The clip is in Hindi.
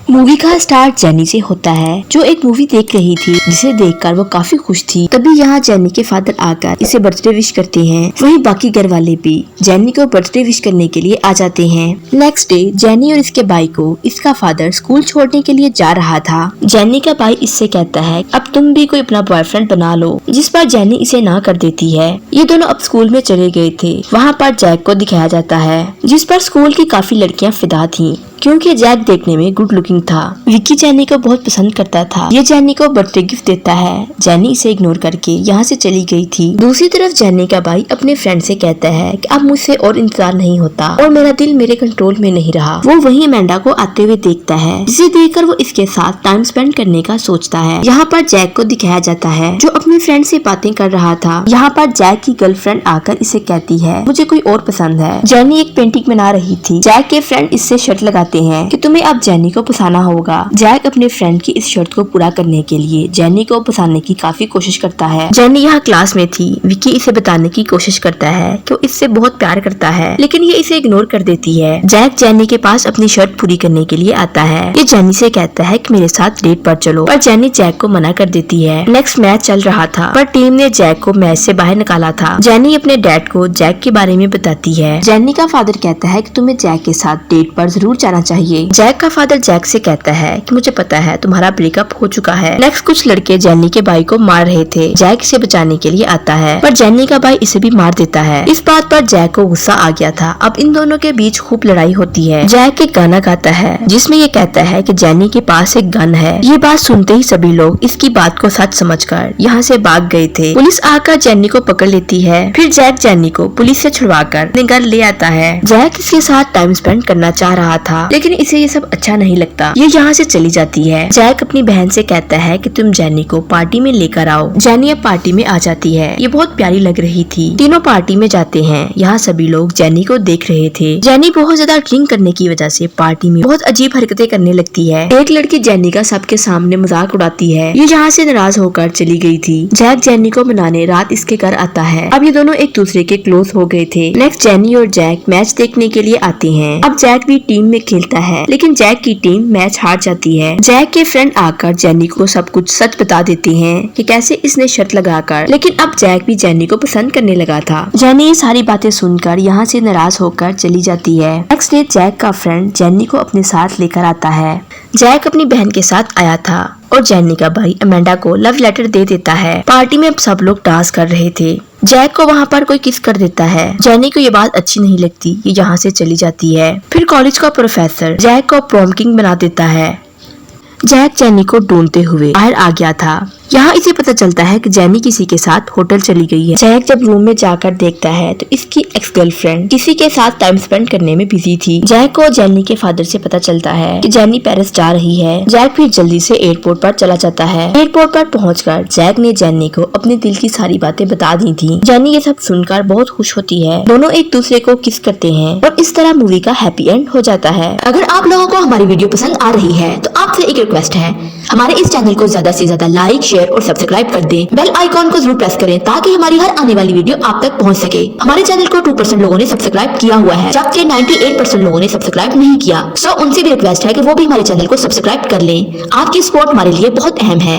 मूवी का स्टार्ट जेनी से होता है, जो एक मूवी देख रही थी जिसे देखकर वो काफी खुश थी। तभी यहाँ जेनी के फादर आकर इसे बर्थडे विश करते हैं। वहीं बाकी घर वाले भी जेनी को बर्थडे विश करने के लिए आ जाते हैं। नेक्स्ट डे जेनी और इसके भाई को इसका फादर स्कूल छोड़ने के लिए जा रहा था। जेनी का भाई इससे कहता है अब तुम भी कोई अपना बॉयफ्रेंड बना लो, जिस पर जेनी इसे ना कर देती है। ये दोनों अब स्कूल में चले गए थे। वहाँ पर जैक को दिखाया जाता है, जिस पर स्कूल की काफी लड़कियाँ फिदा थी क्योंकि जैक देखने में गुड लुकिंग था। विक्की जेनी को बहुत पसंद करता था। ये जेनी को बर्थडे गिफ्ट देता है। जेनी इसे इग्नोर करके यहाँ से चली गई थी। दूसरी तरफ जेनी का भाई अपने फ्रेंड से कहता है कि अब मुझसे और इंतजार नहीं होता और मेरा दिल मेरे कंट्रोल में नहीं रहा। वो वहीं अमेंडा को आते हुए देखता है, जिसे देखकर वो इसके साथ टाइम स्पेंड करने का सोचता है। यहाँ पर जैक को दिखाया जाता है, जो अपने फ्रेंड से बातें कर रहा था। यहाँ पर जैक की गर्लफ्रेंड आकर इसे कहती है मुझे कोई और पसंद है। जेनी एक पेंटिंग बना रही थी। जैक के फ्रेंड इससे शर्त लगाते हैं कि तुम्हें अब जेनी को फंसाना होगा। जैक अपने फ्रेंड की इस शर्त को पूरा करने के लिए जेनी को फंसाने की काफी कोशिश करता है। जेनी यहाँ क्लास में थी। विक्की इसे बताने की कोशिश करता है कि वो इससे बहुत प्यार करता है, लेकिन ये इसे इग्नोर कर देती है। जैक जेनी के पास अपनी शर्त पूरी करने के लिए आता है। ये जेनी से कहता है कि मेरे साथ डेट पर चलो, पर जेनी जैक को मना कर देती है। नेक्स्ट मैच चल रहा था, पर टीम ने जैक को मैच से बाहर निकाला था। जेनी अपने डैड को जैक के बारे में बताती है। जेनी का फादर कहता है कि तुम्हें जैक के साथ डेट पर जरूर जाना चाहिए। जैक का फादर जैक से कहता है कि मुझे पता है तुम्हारा ब्रेकअप हो चुका है। नेक्स्ट कुछ लड़के जेनी के भाई को मार रहे थे। जैक इसे बचाने के लिए आता है, पर जेनी का भाई इसे भी मार देता है। इस बात पर जैक को गुस्सा आ गया था। अब इन दोनों के बीच खूब लड़ाई होती है। जैक एक गाना गाता है जिसमें ये कहता है कि जेनी के पास एक गन है। ये बात सुनते ही सभी लोग इसकी बात को सच समझकर यहाँ से भाग गए थे। पुलिस आकर जेनी को पकड़ लेती है। फिर जैक जेनी को पुलिस से छुड़वाकर अपने घर ले आता है। जैक इसके साथ टाइम स्पेंड करना चाह रहा था, लेकिन इसे ये सब अच्छा नहीं लगता। ये यहाँ से चली जाती है। जैक अपनी बहन से कहता है कि तुम जेनी को पार्टी में लेकर आओ। जेनी अब पार्टी में आ जाती है। ये बहुत प्यारी लग रही थी। तीनों पार्टी में जाते हैं। यहाँ सभी लोग जेनी को देख रहे थे। जेनी बहुत ज्यादा ड्रिंक करने की वजह से पार्टी में बहुत अजीब हरकतें करने लगती है। एक लड़की जेनी का सबके सामने मजाक उड़ाती है। ये यहाँ से नाराज होकर चली गई थी। जैक जेनी को मनाने रात इसके घर आता है। अब ये दोनों एक दूसरे के क्लोज हो गए थे। नेक्स्ट जेनी और जैक मैच देखने के लिए आते हैं। अब जैक भी टीम में खेलता है, लेकिन जैक की टीम मैच हार जाती है। जैक के फ्रेंड आकर जेनी को सब कुछ सच बता देते हैं कि कैसे इसने शर्त लगाकर, लेकिन अब जैक भी जेनी को पसंद करने लगा था। जेनी ये सारी बातें सुनकर यहाँ से नाराज होकर चली जाती है। नेक्स्ट डे जैक का फ्रेंड जेनी को अपने साथ लेकर आता है। जैक अपनी बहन के साथ आया था और जेनी का भाई अमेंडा को लव लेटर दे देता है। पार्टी में अब सब लोग डांस कर रहे थे। जैक को वहाँ पर कोई किस कर देता है। जेनी को ये बात अच्छी नहीं लगती। ये यहाँ से चली जाती है। फिर कॉलेज का प्रोफेसर जैक को प्रॉम किंग बना देता है। जैक जेनी को ढूंढते हुए बाहर आ गया था। यहाँ इसे पता चलता है कि जेनी किसी के साथ होटल चली गई है। जैक जब रूम में जाकर देखता है तो इसकी एक्स गर्लफ्रेंड किसी के साथ टाइम स्पेंड करने में बिजी थी। जैक को जेनी के फादर से पता चलता है कि जेनी पेरिस जा रही है। जैक फिर जल्दी से एयरपोर्ट पर चला जाता है। एयरपोर्ट पर पहुंचकर जैक ने जेनी को अपने दिल की सारी बातें बता दी थी। जेनी ये सब सुनकर बहुत खुश होती है। दोनों एक दूसरे को किस करते हैं और इस तरह मूवी का हैप्पी एंड हो जाता है। अगर आप लोगों को हमारी वीडियो पसंद आ रही है तो आपसे एक रिक्वेस्ट है, हमारे इस चैनल को ज्यादा से ज्यादा लाइक, शेयर और सब्सक्राइब कर दें। बेल आइकॉन को जरूर प्रेस करें ताकि हमारी हर आने वाली वीडियो आप तक पहुंच सके। हमारे चैनल को 2% लोगों ने सब्सक्राइब किया हुआ है, जबकि 98% लोगों ने सब्सक्राइब नहीं किया। सो उनसे भी रिक्वेस्ट है कि वो भी हमारे चैनल को सब्सक्राइब कर लें। आपकी सपोर्ट हमारे लिए बहुत अहम है।